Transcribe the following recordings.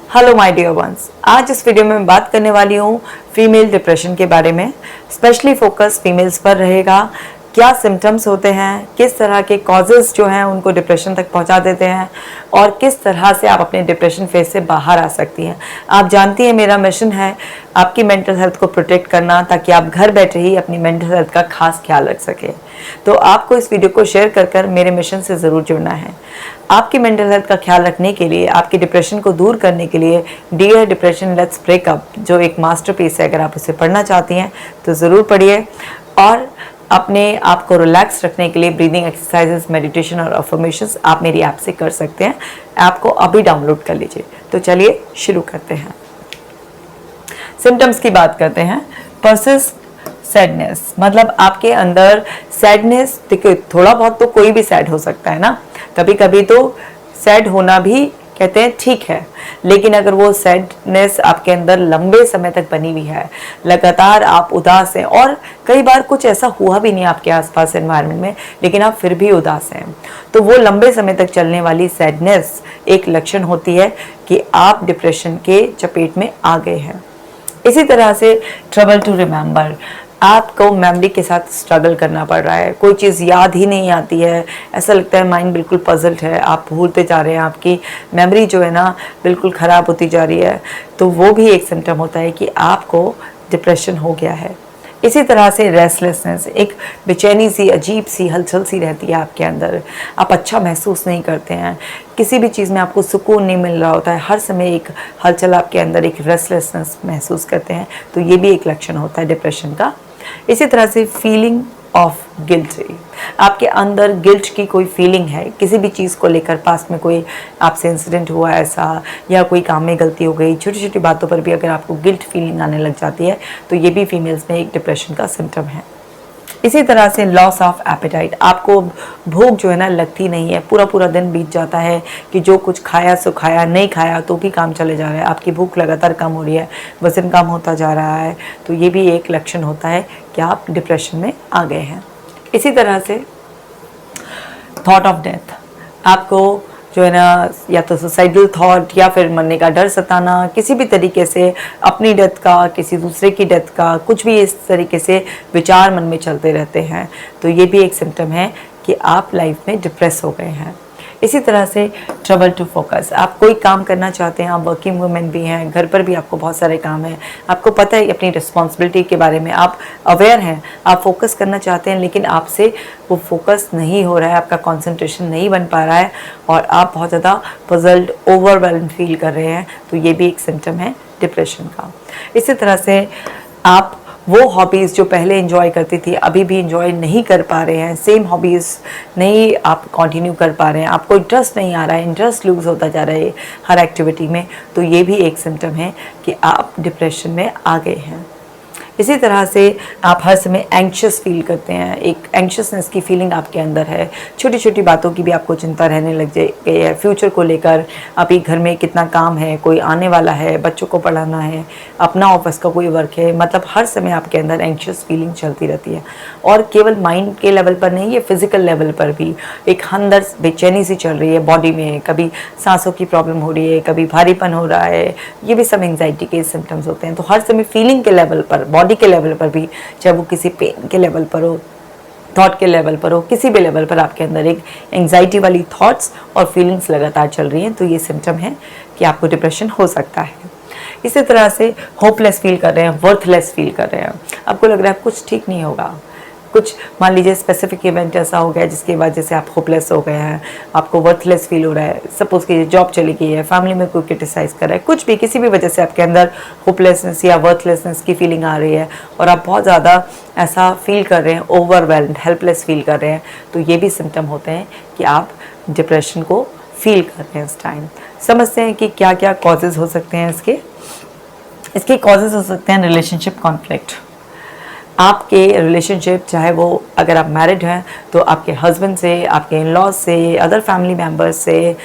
Hello my dear ones, आज इस video में मैं बात करने वाली हूँ फीमेल डिप्रेशन के बारे में। स्पेशली फोकस फीमेल्स पर रहेगा। क्या सिम्टम्स होते हैं, किस तरह के कॉजेज़ जो हैं उनको डिप्रेशन तक पहुंचा देते हैं और किस तरह से आप अपने डिप्रेशन फेज से बाहर आ सकती हैं। आप जानती हैं मेरा मिशन है आपकी मेंटल हेल्थ को प्रोटेक्ट करना, ताकि आप घर बैठे ही अपनी मेंटल हेल्थ का खास ख्याल रख सकें। तो आपको इस वीडियो को शेयर कर कर मेरे मिशन से ज़रूर जुड़ना है। आपकी मेंटल हेल्थ का ख्याल रखने के लिए, आपकी डिप्रेशन को दूर करने के लिए डियर डिप्रेशन लेट्स ब्रेकअप जो एक मास्टरपीस है, अगर आप उसे पढ़ना चाहती हैं तो ज़रूर पढ़िए। और अपने आप को रिलैक्स रखने के लिए ब्रीदिंग एक्सरसाइजेस, मेडिटेशन और अफर्मेशंस आप मेरी ऐप से कर सकते हैं। ऐप को अभी डाउनलोड कर लीजिए। तो चलिए शुरू करते हैं। सिम्टम्स की बात करते हैं। परसिस्ट सैडनेस, मतलब आपके अंदर सैडनेस। देखिए, थोड़ा बहुत तो कोई भी सैड हो सकता है ना, कभी कभी तो सैड होना भी कहते हैं ठीक है, लेकिन अगर वो सैडनेस आपके अंदर लंबे समय तक बनी हुई है, लगातार आप उदास हैं और कई बार कुछ ऐसा हुआ भी नहीं आपके आसपास एनवायरनमेंट में, लेकिन आप फिर भी उदास हैं, तो वो लंबे समय तक चलने वाली सैडनेस एक लक्षण होती है कि आप डिप्रेशन के चपेट में आ गए हैं। इसी तरह से ट्रबल टू रिमेंबर, आपको मेमोरी के साथ स्ट्रगल करना पड़ रहा है, कोई चीज़ याद ही नहीं आती है, ऐसा लगता है माइंड बिल्कुल पजल्ड है, आप भूलते जा रहे हैं, आपकी मेमोरी जो है ना बिल्कुल ख़राब होती जा रही है, तो वो भी एक सिम्टम होता है कि आपको डिप्रेशन हो गया है। इसी तरह से रेस्टलेसनेस, एक बेचैनी सी, अजीब सी हलचल सी रहती है आपके अंदर, आप अच्छा महसूस नहीं करते हैं, किसी भी चीज़ में आपको सुकून नहीं मिल रहा होता है, हर समय एक हलचल आपके अंदर, एक रेस्टलेसनेस महसूस करते हैं, तो ये भी एक लक्षण होता है डिप्रेशन का। इसी तरह से फीलिंग ऑफ गिल्ट, आपके अंदर गिल्ट की कोई फीलिंग है, किसी भी चीज़ को लेकर, पास में कोई आपसे इंसिडेंट हुआ ऐसा, या कोई काम में गलती हो गई, छोटी छोटी बातों पर भी अगर आपको गिल्ट फीलिंग आने लग जाती है, तो ये भी फीमेल्स में एक डिप्रेशन का सिम्टम है। इसी तरह से लॉस ऑफ एपेटाइट, आपको भूख जो है ना लगती नहीं है, पूरा पूरा दिन बीत जाता है कि जो कुछ खाया सो खाया, नहीं खाया तो भी काम चले जा रहा है, आपकी भूख लगातार कम हो रही है, वज़न कम होता जा रहा है, तो ये भी एक लक्षण होता है कि आप डिप्रेशन में आ गए हैं। इसी तरह से थॉट ऑफ डेथ, आपको जो है ना या तो सुसाइडल थॉट या फिर मरने का डर सताना, किसी भी तरीके से अपनी डेथ का, किसी दूसरे की डेथ का, कुछ भी इस तरीके से विचार मन में चलते रहते हैं, तो ये भी एक सिम्टम है कि आप लाइफ में डिप्रेस हो गए हैं। इसी तरह से ट्रबल टू फोकस, आप कोई काम करना चाहते हैं, आप वर्किंग वुमेन भी हैं, घर पर भी आपको बहुत सारे काम हैं, आपको पता है अपनी रिस्पॉन्सिबिलिटी के बारे में, आप अवेयर हैं, आप फोकस करना चाहते हैं, लेकिन आपसे वो फोकस नहीं हो रहा है, आपका कंसंट्रेशन नहीं बन पा रहा है और आप बहुत ज़्यादा पजल्ड, ओवरवेल्म्ड फील कर रहे हैं, तो ये भी एक सिम्टम है डिप्रेशन का। इसी तरह से आप वो हॉबीज़ जो पहले एंजॉय करती थी अभी भी एंजॉय नहीं कर पा रहे हैं, सेम हॉबीज़ नहीं आप कंटिन्यू कर पा रहे हैं, आपको इंटरेस्ट नहीं आ रहा है, इंटरेस्ट लूज़ होता जा रहा है हर एक्टिविटी में, तो ये भी एक सिम्टम है कि आप डिप्रेशन में आ गए हैं। इसी तरह से आप हर समय एंग्शियस फील करते हैं, एक एंग्शियसनेस की फीलिंग आपके अंदर है, छोटी छोटी बातों की भी आपको चिंता रहने लग गई है, फ्यूचर को लेकर, अभी घर में कितना काम है, कोई आने वाला है, बच्चों को पढ़ाना है, अपना ऑफिस का कोई वर्क है, मतलब हर समय आपके अंदर एंग्शियस फीलिंग चलती रहती है। और केवल माइंड के लेवल पर नहीं, ये फिजिकल लेवल पर भी एक अंदर बेचैनी सी चल रही है बॉडी में, कभी सांसों की प्रॉब्लम हो रही है, कभी भारीपन हो रहा है, ये भी सब एंग्जाइटी के सिम्टम्स होते हैं। तो हर समय फीलिंग के लेवल पर, बॉडी के लेवल पर भी, चाहे वो किसी पेन के लेवल पर हो, थॉट के लेवल पर हो, किसी भी लेवल पर आपके अंदर एक एंग्जाइटी वाली थॉट्स और फीलिंग्स लगातार चल रही हैं, तो ये सिम्टम है कि आपको डिप्रेशन हो सकता है। इसी तरह से होपलेस फील कर रहे हैं, वर्थलेस फील कर रहे हैं, आपको लग रहा है कुछ ठीक नहीं होगा, कुछ मान लीजिए स्पेसिफिक इवेंट ऐसा हो गया जिसकी वजह से आप होपलेस हो गए हैं, आपको वर्थलेस फील हो रहा है, सपोज कि जॉब चली गई है, फैमिली में कोई क्रिटिसाइज कर रहा है, कुछ भी किसी भी वजह से आपके अंदर होपलेसनेस या वर्थलेसनेस की फीलिंग आ रही है और आप बहुत ज़्यादा ऐसा फील कर रहे हैं, ओवरवेल्म्ड, हेल्पलेस फील कर रहे हैं, तो ये भी सिम्टम होते हैं कि आप डिप्रेशन को फील कर रहे हैं। इस टाइम समझते हैं कि क्या क्या कॉजेज़ हो सकते हैं इसके कॉजेज़ हो सकते हैं रिलेशनशिप कॉन्फ्लिक्ट, आपके रिलेशनशिप, चाहे वो अगर आप मैरिड हैं तो आपके हस्बैंड से, आपके इन लॉज से, अदर फैमिली मेम्बर्स से,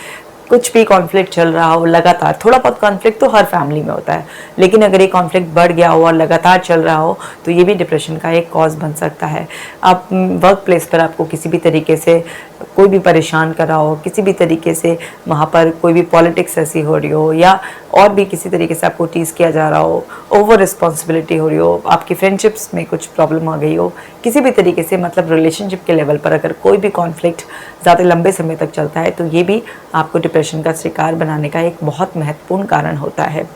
कुछ भी कॉन्फ्लिक्ट चल रहा हो लगातार, थोड़ा बहुत कॉन्फ्लिक्ट तो हर फैमिली में होता है, लेकिन अगर ये कॉन्फ्लिक्ट बढ़ गया हो और लगातार चल रहा हो तो ये भी डिप्रेशन का एक कॉज बन सकता है। आप वर्क प्लेस पर आपको किसी भी तरीके से कोई भी परेशान कर रहा हो, किसी भी तरीके से वहाँ पर कोई भी पॉलिटिक्स ऐसी हो रही हो, या और भी किसी तरीके से आपको टीज़ किया जा रहा हो, ओवर रिस्पॉन्सिबिलिटी हो रही हो, आपकी फ्रेंडशिप्स में कुछ प्रॉब्लम आ गई हो, किसी भी तरीके से मतलब रिलेशनशिप के लेवल पर अगर कोई भी कॉन्फ्लिक्ट ज़्यादा लंबे समय तक चलता है तो ये भी आपको डिप्रेशन का शिकार बनाने का एक बहुत महत्वपूर्ण कारण होता है।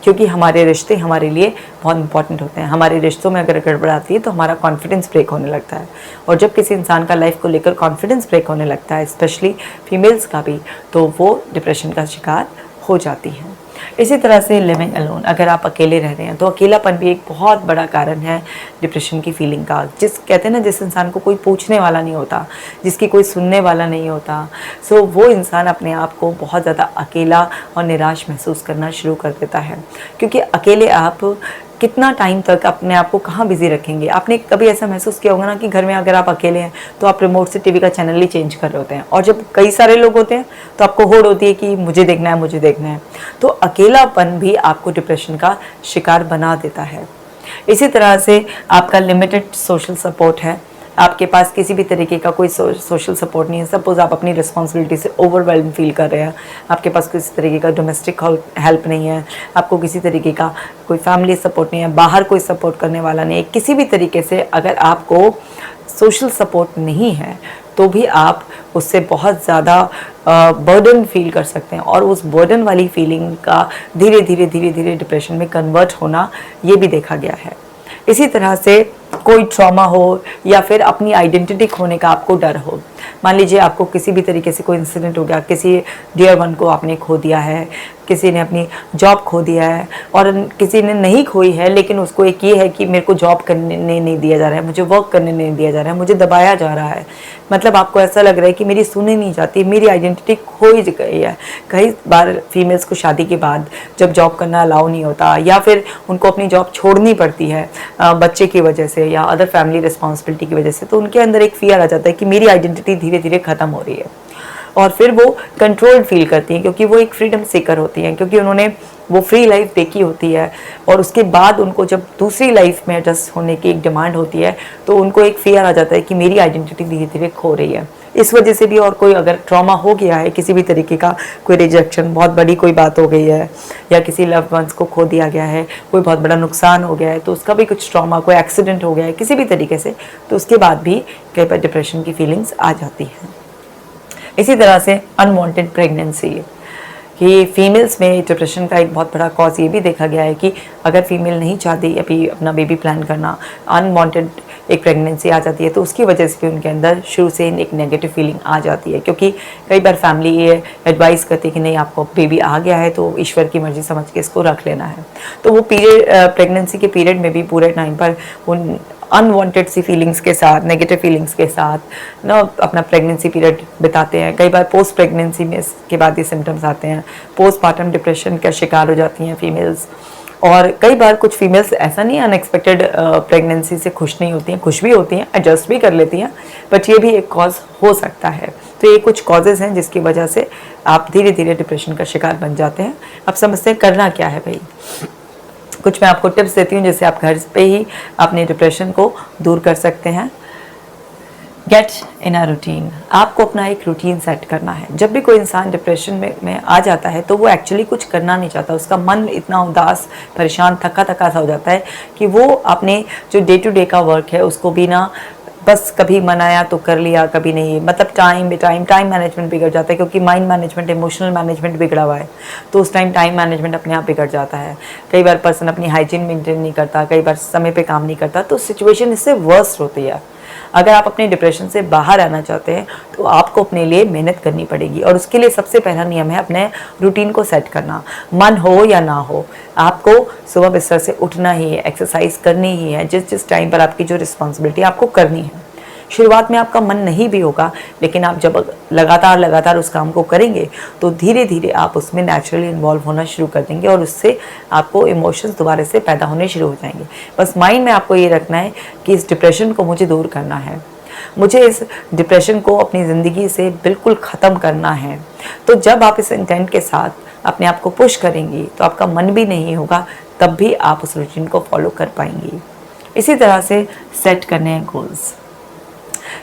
क्योंकि हमारे रिश्ते हमारे लिए बहुत इंपॉर्टेंट होते हैं। हमारे रिश्तों में अगर गड़बड़ आती है तो हमारा कॉन्फिडेंस ब्रेक होने लगता है, और जब किसी इंसान का लाइफ को लेकर कॉन्फिडेंस ब्रेक होने लगता है, स्पेशली फीमेल्स का भी, तो वो डिप्रेशन का शिकार हो जाती हैं। इसी तरह से लिविंग अलोन, अगर आप अकेले रह रहे हैं तो अकेलापन भी एक बहुत बड़ा कारण है डिप्रेशन की फीलिंग का। कहते हैं ना, जिस इंसान को कोई पूछने वाला नहीं होता, जिसकी कोई सुनने वाला नहीं होता, सो वो इंसान अपने आप को बहुत ज़्यादा अकेला और निराश महसूस करना शुरू कर देता है। क्योंकि अकेले आप कितना टाइम तक अपने आप को कहाँ बिजी रखेंगे। आपने कभी ऐसा महसूस किया होगा ना कि घर में अगर आप अकेले हैं तो आप रिमोट से टीवी का चैनल ही चेंज कर रहे होते हैं, और जब कई सारे लोग होते हैं तो आपको होड़ होती है कि मुझे देखना है, मुझे देखना है। तो अकेलापन भी आपको डिप्रेशन का शिकार बना देता है। इसी तरह से आपका लिमिटेड सोशल सपोर्ट है, आपके पास किसी भी तरीके का कोई सोशल सपोर्ट नहीं है। सपोज आप अपनी रिस्पॉन्सिबिलिटी से ओवरवेल्म फील कर रहे हैं, आपके पास किसी तरीके का डोमेस्टिक हेल्प नहीं है, आपको किसी तरीके का कोई फैमिली सपोर्ट नहीं है, बाहर कोई सपोर्ट करने वाला नहीं है, किसी भी तरीके से अगर आपको सोशल सपोर्ट नहीं है तो भी आप उससे बहुत ज़्यादा बर्डन फील कर सकते हैं, और उस बर्डन वाली फीलिंग का धीरे धीरे डिप्रेशन में कन्वर्ट होना ये भी देखा गया है। इसी तरह से कोई ट्रॉमा हो या फिर अपनी आइडेंटिटी खोने का आपको डर हो। मान लीजिए आपको किसी भी तरीके से कोई इंसिडेंट हो गया, किसी डियर वन को आपने खो दिया है, किसी ने अपनी जॉब खो दिया है, और किसी ने नहीं खोई है लेकिन उसको एक ये है कि मेरे को जॉब करने नहीं दिया जा रहा है, मुझे वर्क करने नहीं दिया जा रहा है, मुझे दबाया जा रहा है। मतलब आपको ऐसा लग रहा है कि मेरी सुनी नहीं जाती, मेरी आइडेंटिटी खो ही गई है। कई बार फीमेल्स को शादी के बाद जब जॉब करना अलाउ नहीं होता, या फिर उनको अपनी जॉब छोड़नी पड़ती है बच्चे की वजह से या अदर फैमिली रिस्पॉन्सिबिलिटी की वजह से, तो उनके अंदर एक फियर आ जाता है कि मेरी आइडेंटिटी धीरे धीरे ख़त्म हो रही है, और फिर वो कंट्रोल्ड फील करती हैं क्योंकि वो एक फ्रीडम सीकर होती हैं, क्योंकि उन्होंने वो फ्री लाइफ देखी होती है, और उसके बाद उनको जब दूसरी लाइफ में एडजस्ट होने की एक डिमांड होती है तो उनको एक फियर आ जाता है कि मेरी आइडेंटिटी धीरे धीरे खो रही है। इस वजह से भी, और कोई अगर ट्रॉमा हो गया है किसी भी तरीके का, कोई रिजेक्शन, बहुत बड़ी कोई बात हो गई है, या किसी लव्ड वंस को खो दिया गया है, कोई बहुत बड़ा नुकसान हो गया है, तो उसका भी कुछ ट्रॉमा, कोई एक्सीडेंट हो गया है किसी भी तरीके से, तो उसके बाद भी कई बार डिप्रेशन की फीलिंग्स आ जाती हैं। इसी तरह से अनवांटेड प्रेगनेंसी, कि फीमेल्स में डिप्रेशन का एक बहुत बड़ा कॉज ये भी देखा गया है कि अगर फीमेल नहीं चाहती अभी अपना बेबी प्लान करना, अनवांटेड एक प्रेगनेंसी आ जाती है, तो उसकी वजह से भी उनके अंदर शुरू से एक नेगेटिव फीलिंग आ जाती है। क्योंकि कई बार फैमिली ये एडवाइस करती है कि नहीं, आपको बेबी आ गया है तो ईश्वर की मर्जी समझ के इसको रख लेना है। तो वो पीरियड, प्रेगनेंसी के पीरियड में भी पूरे टाइम पर उन अनवांटेड सी फीलिंग्स के साथ, नेगेटिव फीलिंग्स के साथ ना अपना प्रेगनेंसी पीरियड बिताते हैं। कई बार पोस्ट प्रेगनेंसी में इसके बाद ये सिम्टम्स आते हैं, पोस्टमार्टम डिप्रेशन का शिकार हो जाती हैं फीमेल्स। और कई बार कुछ फीमेल्स ऐसा नहीं, अनएक्सपेक्टेड प्रेगनेंसी से खुश नहीं होती हैं, खुश भी होती हैं, एडजस्ट भी कर लेती हैं, बट ये भी एक कॉज हो सकता है। तो ये कुछ कॉजेज़ हैं जिसकी वजह से आप धीरे धीरे डिप्रेशन का शिकार बन जाते हैं। अब समझते हैं करना क्या है भाई। कुछ मैं आपको टिप्स देती हूँ जिससे आप घर पे ही अपने डिप्रेशन को दूर कर सकते हैं। गेट इन अ रूटीन, आपको अपना एक रूटीन सेट करना है। जब भी कोई इंसान डिप्रेशन में आ जाता है तो वो एक्चुअली कुछ करना नहीं चाहता, उसका मन इतना उदास, परेशान, थका सा हो जाता है कि वो अपने जो डे टू डे का वर्क है उसको भी ना, बस कभी मन आया तो कर लिया, कभी नहीं। मतलब टाइम मैनेजमेंट बिगड़ जाता है, क्योंकि माइंड मैनेजमेंट, इमोशनल मैनेजमेंट बिगड़ा हुआ है, तो उस टाइम मैनेजमेंट अपने आप बिगड़ जाता है। कई बार पर्सन अपनी हाइजीन मेंटेन नहीं करता, कई बार समय पे काम नहीं करता, तो सिचुएशन इससे वर्स्ट होती है। अगर आप अपने डिप्रेशन से बाहर आना चाहते हैं तो आपको अपने लिए मेहनत करनी पड़ेगी, और उसके लिए सबसे पहला नियम है अपने रूटीन को सेट करना। मन हो या ना हो, आपको सुबह बिस्तर से उठना ही है, एक्सरसाइज करनी ही है, जिस टाइम पर आपकी जो रिस्पॉन्सिबिलिटी आपको करनी है। शुरुआत में आपका मन नहीं भी होगा, लेकिन आप जब लगातार उस काम को करेंगे तो धीरे धीरे आप उसमें नेचुरली इन्वॉल्व होना शुरू कर देंगे, और उससे आपको इमोशंस दोबारा से पैदा होने शुरू हो जाएंगे। बस माइंड में आपको ये रखना है कि इस डिप्रेशन को मुझे दूर करना है, मुझे इस डिप्रेशन को अपनी ज़िंदगी से बिल्कुल ख़त्म करना है। तो जब आप इस इंटेंट के साथ अपने आप को पुश करेंगी तो आपका मन भी नहीं होगा, तब भी आप उस रूटीन को फॉलो कर पाएंगी। इसी तरह से सेट करने हैं गोल्स।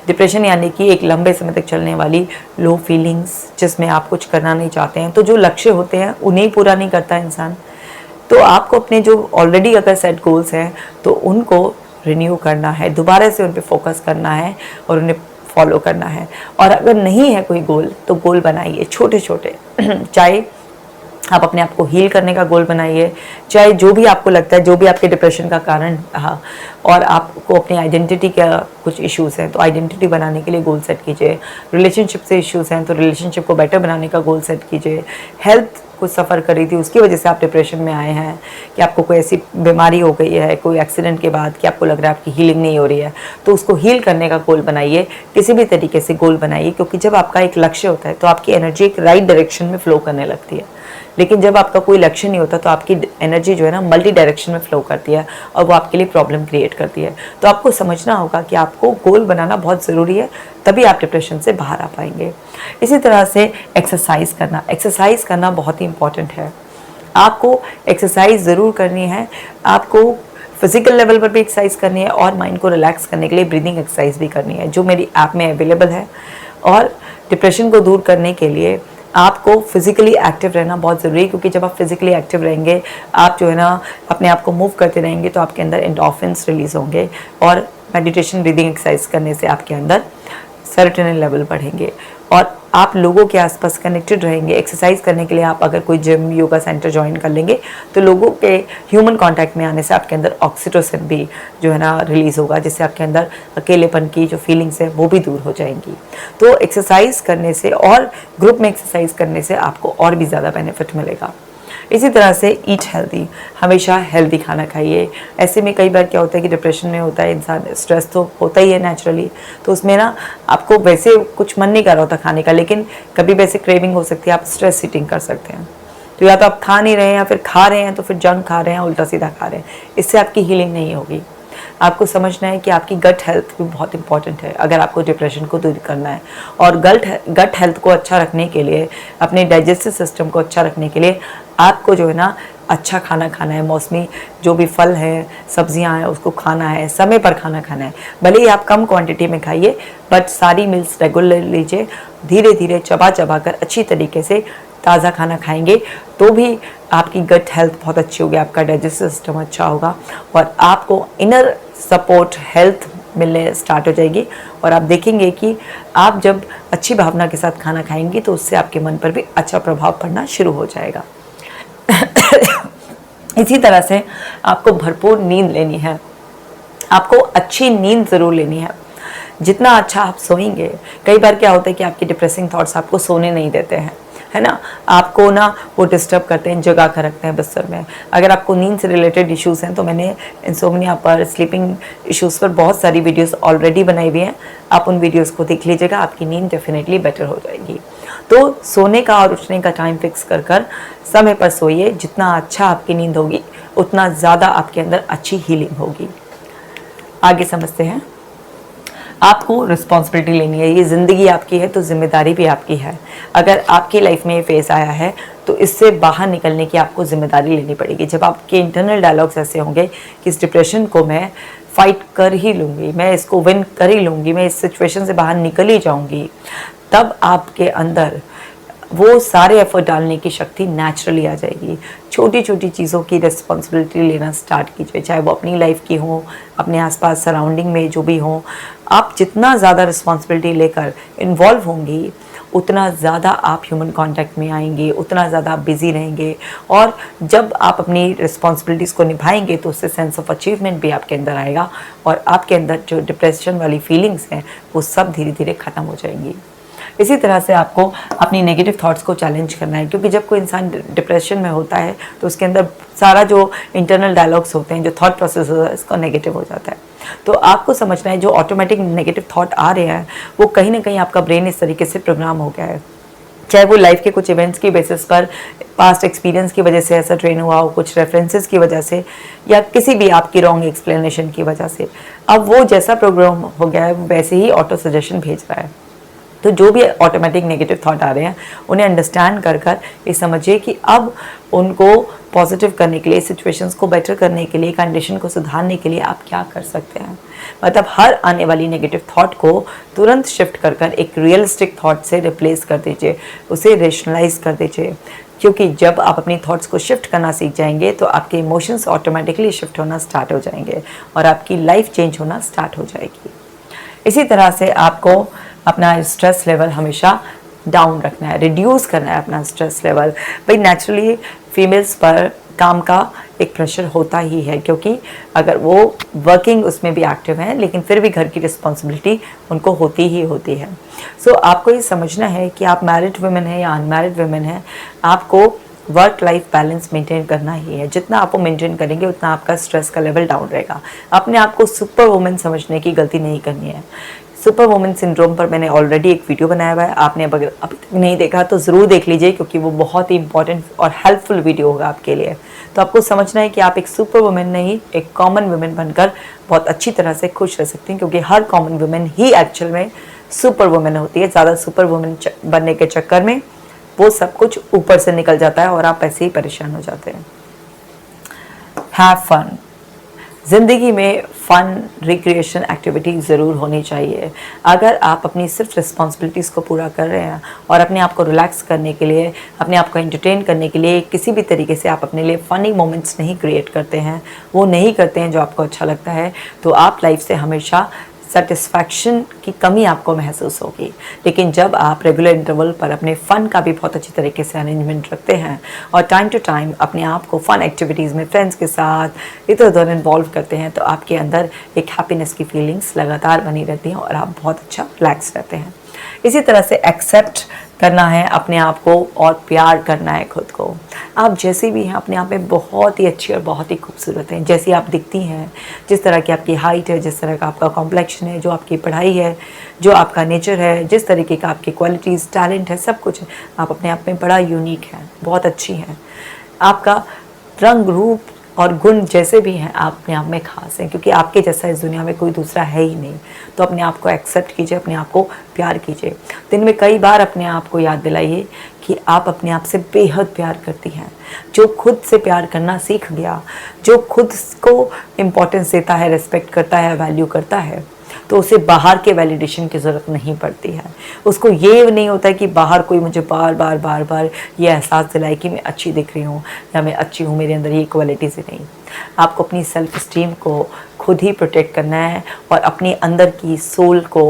डिप्रेशन यानी कि एक लंबे समय तक चलने वाली लो फीलिंग्स जिसमें आप कुछ करना नहीं चाहते हैं। तो जो लक्ष्य होते हैं उन्हें पूरा नहीं करता इंसान। तो आपको अपने जो ऑलरेडी अगर सेट गोल्स हैं तो उनको रिन्यू करना है, दोबारा से उन पे फोकस करना है और उन्हें फॉलो करना है। और अगर नहीं है कोई गोल तो गोल बनाइए छोटे छोटे चाहे आप अपने आप को हील करने का गोल बनाइए, चाहे जो भी आपको लगता है, जो भी आपके डिप्रेशन का कारण रहा और आपको अपनी आइडेंटिटी का कुछ इश्यूज़ हैं तो आइडेंटिटी बनाने के लिए गोल सेट कीजिए। रिलेशनशिप से इश्यूज़ हैं तो रिलेशनशिप को बेटर बनाने का गोल सेट कीजिए। हेल्थ कुछ सफ़र करी थी उसकी वजह से आप डिप्रेशन में आए हैं कि आपको कोई ऐसी बीमारी हो गई है कोई एक्सीडेंट के बाद कि आपको लग रहा है आपकी हीलिंग नहीं हो रही है, तो उसको हील करने का गोल बनाइए। किसी भी तरीके से गोल बनाइए, क्योंकि जब आपका एक लक्ष्य होता है तो आपकी एनर्जी एक राइट डायरेक्शन में फ्लो करने लगती है। लेकिन जब आपका कोई लक्ष्य नहीं होता तो आपकी एनर्जी जो है ना मल्टी डायरेक्शन में फ्लो करती है और वो आपके लिए प्रॉब्लम क्रिएट करती है। तो आपको समझना होगा कि आपको गोल बनाना बहुत ज़रूरी है, तभी आप डिप्रेशन से बाहर आ पाएंगे। इसी तरह से एक्सरसाइज करना बहुत ही इंपॉर्टेंट है। आपको एक्सरसाइज ज़रूर करनी है, आपको फिजिकल लेवल पर भी एक्सरसाइज करनी है और माइंड को रिलैक्स करने के लिए ब्रीदिंग एक्सरसाइज भी करनी है, जो मेरी ऐप में अवेलेबल है। और डिप्रेशन को दूर करने के लिए आपको फिज़िकली एक्टिव रहना बहुत ज़रूरी है, क्योंकि जब आप फिज़िकली एक्टिव रहेंगे, आप जो है ना अपने आप को मूव करते रहेंगे तो आपके अंदर एंडोर्फिन्स रिलीज़ होंगे और मेडिटेशन ब्रीदिंग एक्सरसाइज करने से आपके अंदर सेरोटोनिन लेवल बढ़ेंगे और आप लोगों के आसपास कनेक्टेड रहेंगे। एक्सरसाइज करने के लिए आप अगर कोई जिम योगा सेंटर ज्वाइन कर लेंगे तो लोगों के ह्यूमन कांटेक्ट में आने से आपके अंदर ऑक्सीटोसिन भी जो है ना रिलीज़ होगा, जिससे आपके अंदर अकेलेपन की जो फीलिंग्स है वो भी दूर हो जाएंगी। तो एक्सरसाइज करने से और ग्रुप में एक्सरसाइज करने से आपको और भी ज़्यादा बेनिफिट मिलेगा। इसी तरह से ईट हेल्दी, हमेशा हेल्दी खाना खाइए। ऐसे में कई बार क्या होता है कि डिप्रेशन में होता है इंसान, स्ट्रेस तो होता ही है नेचुरली, तो उसमें ना आपको वैसे कुछ मन नहीं कर रहा होता खाने का, लेकिन कभी वैसे क्रेविंग हो सकती है, आप स्ट्रेस ईटिंग कर सकते हैं। तो या तो आप खा नहीं रहे हैं या फिर खा रहे हैं तो फिर जंक खा रहे हैं, उल्टा सीधा खा रहे हैं, इससे आपकी हीलिंग नहीं होगी। आपको समझना है कि आपकी गट हेल्थ भी बहुत इंपॉर्टेंट है अगर आपको डिप्रेशन को दूर करना है। और गट हेल्थ को अच्छा रखने के लिए, अपने डाइजेस्टिव सिस्टम को अच्छा रखने के लिए आपको जो है ना अच्छा खाना खाना है। मौसमी जो भी फल हैं, सब्जियां हैं, उसको खाना है, समय पर खाना खाना है। भले ही आप कम क्वांटिटी में खाइए, बट सारी मील्स रेगुलर लीजिए। धीरे धीरे चबा चबा कर अच्छी तरीके से ताज़ा खाना खाएंगे तो भी आपकी गट हेल्थ बहुत अच्छी होगी, आपका डाइजेस्टिव सिस्टम अच्छा होगा और आपको इनर सपोर्ट हेल्थ मिलने स्टार्ट हो जाएगी। और आप देखेंगे कि आप जब अच्छी भावना के साथ खाना खाएंगे तो उससे आपके मन पर भी अच्छा प्रभाव पड़ना शुरू हो जाएगा। इसी तरह से आपको भरपूर नींद लेनी है, आपको अच्छी नींद ज़रूर लेनी है। जितना अच्छा आप सोएंगे, कई बार क्या होता है कि आपके डिप्रेसिंग थॉट्स आपको सोने नहीं देते हैं, है ना, आपको ना वो डिस्टर्ब करते हैं, जगा कर रखते हैं बिस्तर में। अगर आपको नींद से रिलेटेड इश्यूज़ हैं तो मैंने इंसोम्निया पर, स्लीपिंग इश्यूज़ पर बहुत सारी वीडियोस ऑलरेडी बनाई हुई हैं, आप उन वीडियोस को देख लीजिएगा, आपकी नींद डेफिनेटली बेटर हो जाएगी। तो सोने का और उठने का टाइम फिक्स कर समय पर सोइए। जितना अच्छा आपकी नींद होगी उतना ज़्यादा आपके अंदर अच्छी हीलिंग होगी। आगे समझते हैं। आपको रिस्पॉन्सिबिलिटी लेनी है, ये ज़िंदगी आपकी है तो जिम्मेदारी भी आपकी है। अगर आपकी लाइफ में ये फेस आया है तो इससे बाहर निकलने की आपको जिम्मेदारी लेनी पड़ेगी। जब आपके इंटरनल डायलॉग्स ऐसे होंगे कि इस डिप्रेशन को मैं फाइट कर ही लूँगी, मैं इसको विन कर ही लूँगी, मैं इस सिचुएशन से बाहर निकल ही जाऊँगी, तब आपके अंदर वो सारे एफर्ट डालने की शक्ति नेचुरली आ जाएगी। छोटी छोटी चीज़ों की रिस्पॉन्सिबिलिटी लेना स्टार्ट कीजिए, चाहे वो अपनी लाइफ की हो, अपने आसपास सराउंडिंग में जो भी हो। आप जितना ज़्यादा रिस्पॉन्सिबिलिटी लेकर इन्वॉल्व होंगी उतना ज़्यादा आप ह्यूमन कांटेक्ट में आएंगे, उतना ज़्यादा आप बिजी रहेंगे। और जब आप अपनी रिस्पॉन्सिबिलिटीज़ को निभाएंगे तो उससे सेंस ऑफ अचीवमेंट भी आपके अंदर आएगा और आपके अंदर जो डिप्रेशन वाली फीलिंग्स हैं वो सब धीरे धीरे ख़त्म हो जाएंगी। इसी तरह से आपको अपनी नेगेटिव थॉट्स को चैलेंज करना है, क्योंकि जब कोई इंसान डिप्रेशन में होता है तो उसके अंदर सारा जो इंटरनल डायलॉग्स होते हैं, जो थॉट प्रोसेस होता है, इसका नेगेटिव हो जाता है। तो आपको समझना है जो ऑटोमेटिक नेगेटिव थॉट आ रहे हैं वो कहीं ना कहीं आपका ब्रेन इस तरीके से प्रोग्राम हो गया है, चाहे वो लाइफ के कुछ इवेंट्स की बेसिस पर, पास्ट एक्सपीरियंस की वजह से ऐसा ट्रेन हुआ हो, कुछ रेफरेंसेस की वजह से, या किसी भी आपकी रॉन्ग एक्सप्लेनेशन की वजह से। अब वो जैसा प्रोग्राम हो गया है वैसे ही ऑटो सजेशन भेज रहा है। तो जो भी ऑटोमेटिक नेगेटिव थॉट आ रहे हैं उन्हें अंडरस्टैंड कर ये समझिए कि अब उनको पॉजिटिव करने के लिए, सिचुएशंस को बेटर करने के लिए, कंडीशन को सुधारने के लिए आप क्या कर सकते हैं। मतलब हर आने वाली नेगेटिव थॉट को तुरंत शिफ्ट कर कर एक रियलिस्टिक थॉट से रिप्लेस कर दीजिए, उसे रेशनलाइज कर दीजिए। क्योंकि जब आप अपनी थॉट्स को शिफ्ट करना सीख जाएंगे तो आपके इमोशंस ऑटोमेटिकली शिफ्ट होना स्टार्ट हो जाएंगे और आपकी लाइफ चेंज होना स्टार्ट हो जाएगी। इसी तरह से आपको अपना स्ट्रेस लेवल हमेशा डाउन रखना है, रिड्यूस करना है अपना स्ट्रेस लेवल। भाई नेचुरली फीमेल्स पर काम का एक प्रेशर होता ही है, क्योंकि अगर वो वर्किंग उसमें भी एक्टिव हैं लेकिन फिर भी घर की रिस्पॉन्सिबिलिटी उनको होती ही होती है। सो आपको ये समझना है कि आप मैरिड वुमेन हैं या अनमैरिड वुमेन हैं, आपको वर्क लाइफ बैलेंस मेंटेन करना ही है। जितना आप वो मेंटेन करेंगे उतना आपका स्ट्रेस का लेवल डाउन रहेगा। अपने आप को सुपर वुमेन समझने की गलती नहीं करनी है। सुपर वुमेन सिंड्रोम पर मैंने ऑलरेडी एक वीडियो बनाया हुआ है, आपने अगर अभी तक नहीं देखा तो ज़रूर देख लीजिए, क्योंकि वो बहुत ही इंपॉर्टेंट और हेल्पफुल वीडियो होगा आपके लिए। तो आपको समझना है कि आप एक सुपर वुमेन नहीं, एक कॉमन वुमेन बनकर बहुत अच्छी तरह से खुश रह सकती हैं, क्योंकि हर कॉमन वुमेन ही एक्चुअल में सुपर वुमेन होती है। ज़्यादा सुपर वुमेन बनने के चक्कर में वो सब कुछ ऊपर से निकल जाता है और आप ऐसे ही परेशान हो जाते हैं। Have fun. ज़िंदगी में फ़न रिक्रिएशन एक्टिविटी ज़रूर होनी चाहिए। अगर आप अपनी सिर्फ रिस्पॉन्सिबिलिटीज़ को पूरा कर रहे हैं और अपने आप को रिलैक्स करने के लिए, अपने आप को एंटरटेन करने के लिए किसी भी तरीके से आप अपने लिए फ़नी मोमेंट्स नहीं क्रिएट करते हैं, वो नहीं करते हैं जो आपको अच्छा लगता है, तो आप लाइफ से हमेशा सेटिस्फैक्शन की कमी आपको महसूस होगी। लेकिन जब आप रेगुलर इंटरवल पर अपने फ़न का भी बहुत अच्छी तरीके से अरेंजमेंट रखते हैं और टाइम टू टाइम अपने आप को फ़न एक्टिविटीज़ में फ्रेंड्स के साथ इधर उधर इन्वॉल्व करते हैं, तो आपके अंदर एक हैप्पीनेस की फीलिंग्स लगातार बनी रहती हैं और आप बहुत अच्छा रिलैक्स रहते हैं। इसी तरह से एक्सेप्ट करना है अपने आप को और प्यार करना है खुद को। आप जैसे भी हैं अपने आप में बहुत ही अच्छी और बहुत ही खूबसूरत हैं। जैसी आप दिखती हैं, जिस तरह की आपकी हाइट है, जिस तरह का आपका कॉम्प्लेक्शन है, जो आपकी पढ़ाई है, जो आपका नेचर है, जिस तरीके का आपकी क्वालिटीज़, टैलेंट है, सब कुछ आप अपने आप में बड़ा यूनिक हैं, बहुत अच्छी हैं। आपका रंग रूप और गुण जैसे भी हैं आप अपने आप में खास हैं, क्योंकि आपके जैसा इस दुनिया में कोई दूसरा है ही नहीं। तो अपने आप को एक्सेप्ट कीजिए, अपने आप को प्यार कीजिए। दिन में कई बार अपने आप को याद दिलाइए कि आप अपने आप से बेहद प्यार करती हैं। जो खुद से प्यार करना सीख गया, जो खुद को इम्पोर्टेंस देता है, रिस्पेक्ट करता है, वैल्यू करता है, तो उसे बाहर के वैलिडेशन की ज़रूरत नहीं पड़ती है। उसको ये नहीं होता है कि बाहर कोई मुझे बार बार ये एहसास दिलाए कि मैं अच्छी दिख रही हूँ या मैं अच्छी हूँ, मेरे अंदर ये क्वालिटीज़ नहीं। आपको अपनी सेल्फ इस्टीम को खुद ही प्रोटेक्ट करना है और अपने अंदर की सोल को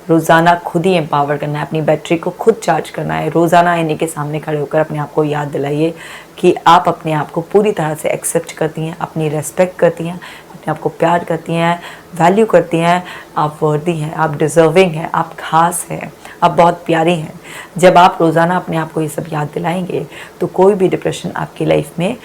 रोज़ाना खुद ही एम्पावर करना है, अपनी बैटरी को खुद चार्ज करना है। रोज़ाना आईने के सामने खड़े होकर अपने आप को याद दिलाइए कि आप अपने आप को पूरी तरह से एक्सेप्ट करती हैं, अपनी रेस्पेक्ट करती हैं, अपने आप को प्यार करती हैं, वैल्यू करती हैं, आप वर्दी हैं, आप डिज़र्विंग हैं, आप खास हैं, आप बहुत प्यारी हैं। जब आप रोज़ाना अपने आप को ये सब याद दिलाएंगे तो कोई भी डिप्रेशन आपकी लाइफ में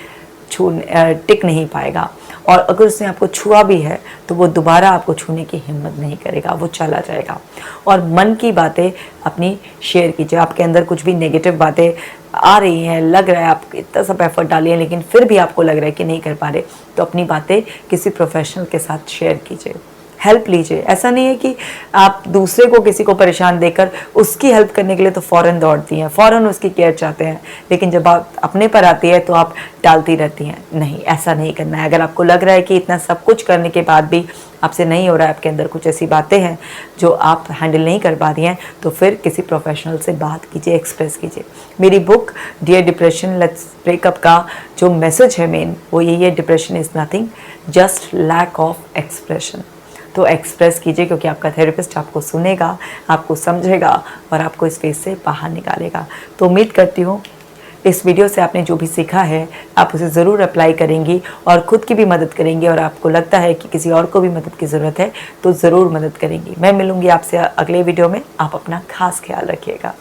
टिक नहीं पाएगा, और अगर उसने आपको छुआ भी है तो वो दोबारा आपको छूने की हिम्मत नहीं करेगा, वो चला जाएगा। और मन की बातें अपनी शेयर कीजिए। आपके अंदर कुछ भी नेगेटिव बातें आ रही हैं, लग रहा है आप इतना सब एफर्ट डालिए लेकिन फिर भी आपको लग रहा है कि नहीं कर पा रहे, तो अपनी बातें किसी प्रोफेशनल के साथ शेयर कीजिए, हेल्प लीजिए। ऐसा नहीं है कि आप दूसरे को किसी को परेशान देकर उसकी हेल्प करने के लिए तो फ़ौरन दौड़ती हैं, फ़ौरन उसकी केयर चाहते हैं, लेकिन जब आप अपने पर आती है तो आप टालती रहती हैं। नहीं, ऐसा नहीं करना है। अगर आपको लग रहा है कि इतना सब कुछ करने के बाद भी आपसे नहीं हो रहा है, आपके अंदर कुछ ऐसी बातें हैं जो आप हैंडल नहीं कर पा रही हैं, तो फिर किसी प्रोफेशनल से बात कीजिए, एक्सप्रेस कीजिए। मेरी book Dear Depression Let's Breakup का जो मैसेज है मेन, वो यही है, depression is nothing just lack of expression. तो एक्सप्रेस कीजिए, क्योंकि आपका थेरेपिस्ट आपको सुनेगा, आपको समझेगा और आपको इस फेज से बाहर निकालेगा। तो उम्मीद करती हूँ इस वीडियो से आपने जो भी सीखा है आप उसे ज़रूर अप्लाई करेंगी और ख़ुद की भी मदद करेंगी, और आपको लगता है कि किसी और को भी मदद की ज़रूरत है तो ज़रूर मदद करेंगी। मैं मिलूँगी आपसे अगले वीडियो में। आप अपना खास ख्याल रखिएगा।